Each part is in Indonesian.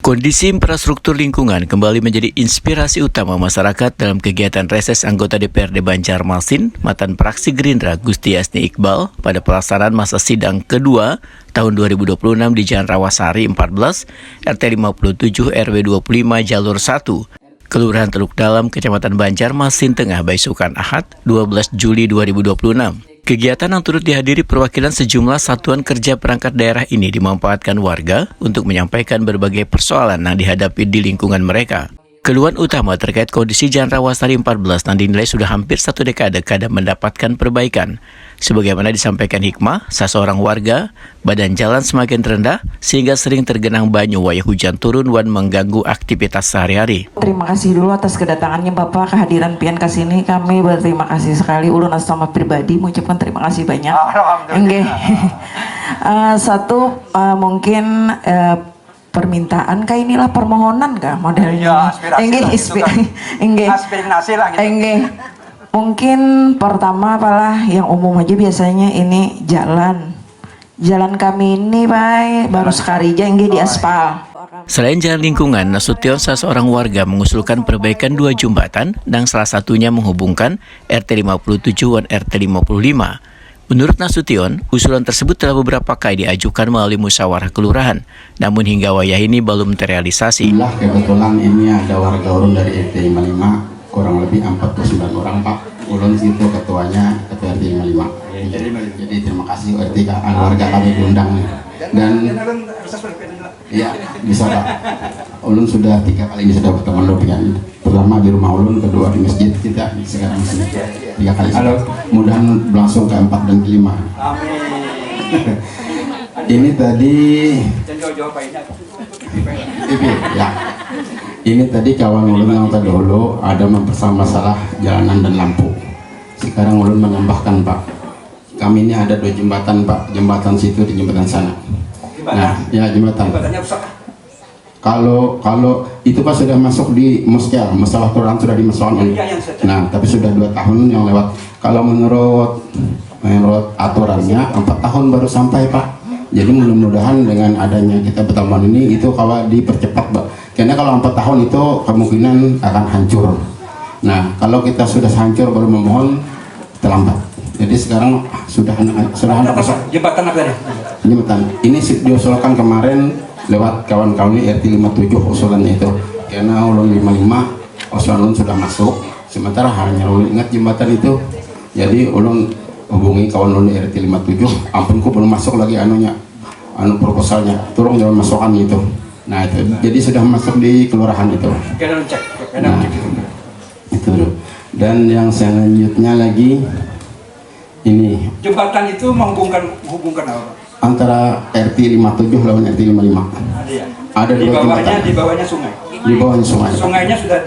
Kondisi infrastruktur lingkungan kembali menjadi inspirasi utama masyarakat dalam kegiatan reses anggota DPRD Banjarmasin, mantan praksi Gerindra Gusti Asni Iqbal pada pelaksanaan masa sidang kedua tahun 2026 di Jalan Rawasari 14, RT 57 RW 25 Jalur 1, Kelurahan Teluk Dalam, Kecamatan Banjarmasin Tengah, Baisukan Ahad, 12 Juli 2026. Kegiatan yang turut dihadiri perwakilan sejumlah satuan kerja perangkat daerah ini dimanfaatkan warga untuk menyampaikan berbagai persoalan yang dihadapi di lingkungan mereka. Keluhan utama terkait kondisi Jalan Rawasari 14 yang dinilai sudah hampir 1 dekade kadang mendapatkan perbaikan. Sebagaimana disampaikan Hikmah, seorang warga, badan jalan semakin rendah sehingga sering tergenang banyu wayah hujan turun dan mengganggu aktivitas sehari-hari. Terima kasih dulu atas kedatangannya Bapak, kehadiran pian ke sini. Kami berterima kasih sekali. Ulun atas nama pribadi mengucapkan terima kasih banyak. Enggak. Mungkin permintaan kah inilah permohonan kah modelnya? Aspirasi lah gitu. Mungkin pertama apalah yang umum aja biasanya ini jalan kami ini baru sekali aja di aspal. Selain jalan lingkungan, Nasution, seorang warga, mengusulkan perbaikan 2 jembatan dan salah satunya menghubungkan RT 57 dan RT 55. Menurut Nasution, usulan tersebut telah beberapa kali diajukan melalui musyawarah kelurahan, namun hingga wayah ini belum terrealisasi. Kebetulan ini ada warga urun dari RT 55, kurang lebih 49 orang Pak. Ulun situ ketuanya ketua RT 55. Jadi terima kasih RT warga kami diundang. Dan ya bisa Pak. Ulun sudah 3 kali ini sudah bertemu dengan pertama di rumah ulun, kedua di masjid kita sekarang sini 3 kali. Mudah-mudahan langsung ke 4 dan ke 5. Ini tadi ya. Ini tadi kawan ulun yang terdahulu ada mempersoalkan masalah jalanan dan lampu. Sekarang ulun menambahkan Pak, kami ini ada 2 jembatan Pak, jembatan situ di jembatan sana. Nah, ya jembatan. Kalau itu Pak sudah masuk di muskel, masalah kelurahan sudah dimasukkan. Nah, tapi sudah 2 tahun yang lewat. Kalau menurut aturannya 4 tahun baru sampai Pak. Jadi mudah-mudahan dengan adanya kita pertemuan ini itu kalau dipercepat Pak. Karena kalau 4 tahun itu kemungkinan akan hancur. Nah, kalau kita sudah hancur baru memohon terlambat. Jadi sekarang sudah Jembatan apa tadi? Jembatan ini diusulkan kemarin lewat kawan-kawan RT 57 usulannya itu. Karena ulun 55 usulan ulun sudah masuk. Sementara hanya ulun ingat jembatan itu. Jadi ulun hubungi kawan ulun RT 57, ampunku belum masuk lagi proposalnya. Tolong jangan masukkan itu. Nah itu, jadi sudah masuk di kelurahan itu. Nah, itu dulu. Dan yang selanjutnya lagi ini. Jembatan itu menghubungkan apa? Antara RT 57 lawan RT 55. Ada 2 jembatan. Di bawahnya sungai. Di bawahnya sungai. Sungainya sudah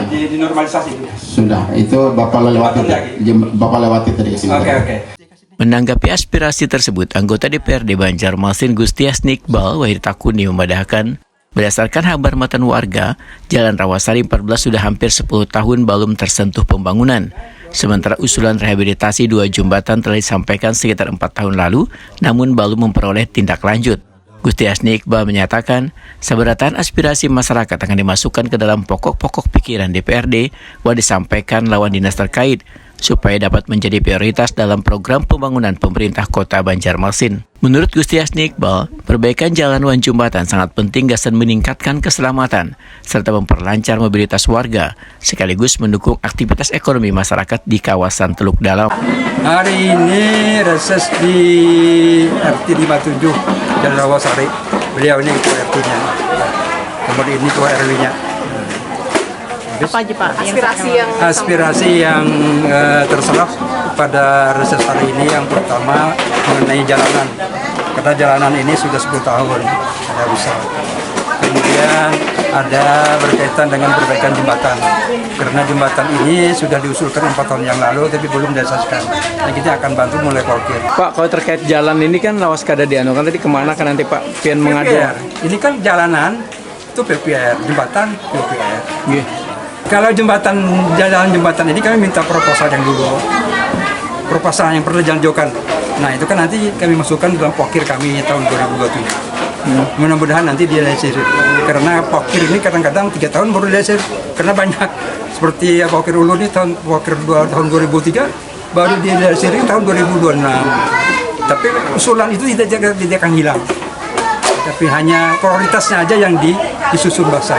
dinormalisasi. Sudah. Itu Bapak lewati tadi ke sini. Oke. Menanggapi aspirasi tersebut, anggota DPRD Banjarmasin Gusti Asni Iqbal Wahid Takuni memadahkan, berdasarkan hambatan warga, Jalan Rawasari 14 sudah hampir 10 tahun belum tersentuh pembangunan. Sementara usulan rehabilitasi 2 jembatan telah disampaikan sekitar 4 tahun lalu, namun belum memperoleh tindak lanjut. Gusti Asni Iqbal menyatakan, seberatan aspirasi masyarakat akan dimasukkan ke dalam pokok-pokok pikiran DPRD yang disampaikan lawan dinas terkait, supaya dapat menjadi prioritas dalam program pembangunan pemerintah kota Banjarmasin. Menurut Gusti Asni Iqbal, perbaikan jalan wan jembatan sangat penting dan meningkatkan keselamatan, serta memperlancar mobilitas warga, sekaligus mendukung aktivitas ekonomi masyarakat di kawasan Teluk Dalam. Hari ini reses di RT 57 Jalan Rawasari. Beliau ini ketua RT-nya, kemudian ini ketua RW-nya. Apa aja Pak? Aspirasi yang terserap pada reses hari ini yang pertama mengenai jalanan. Karena jalanan ini sudah 10 tahun ada rusak. Kemudian ada berkaitan dengan perbaikan jembatan. Karena jembatan ini sudah diusulkan 4 tahun yang lalu tapi belum direalisasikan. Nah, kita akan bantu mulai pokir. Pak, kalau terkait jalan ini kan lawas kada dianukan tadi kemana kan nanti Pak pian mengadu? Ini kan jalanan itu PPR, jembatan PPR. Yeah. Kalau jalan jembatan ini kami minta proposal yang dulu, proposal yang perlu dilanjutkan. Nah itu kan nanti kami masukkan dalam pokir kami tahun 2027. Mudah-mudahan nanti direalisir. Karena Pokir ini kadang-kadang 3 tahun baru direalisir. Karena banyak seperti Pokir Ulu ini Pokir tahun 2003 baru direalisir tahun 2026. Tapi usulan itu tidak akan hilang. Tapi hanya prioritasnya aja yang disusun basah.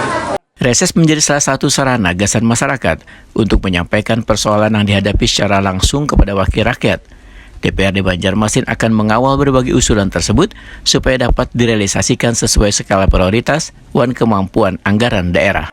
Reses menjadi salah satu sarana gagasan masyarakat untuk menyampaikan persoalan yang dihadapi secara langsung kepada wakil rakyat. DPRD Banjarmasin akan mengawal berbagai usulan tersebut supaya dapat direalisasikan sesuai skala prioritas dan kemampuan anggaran daerah.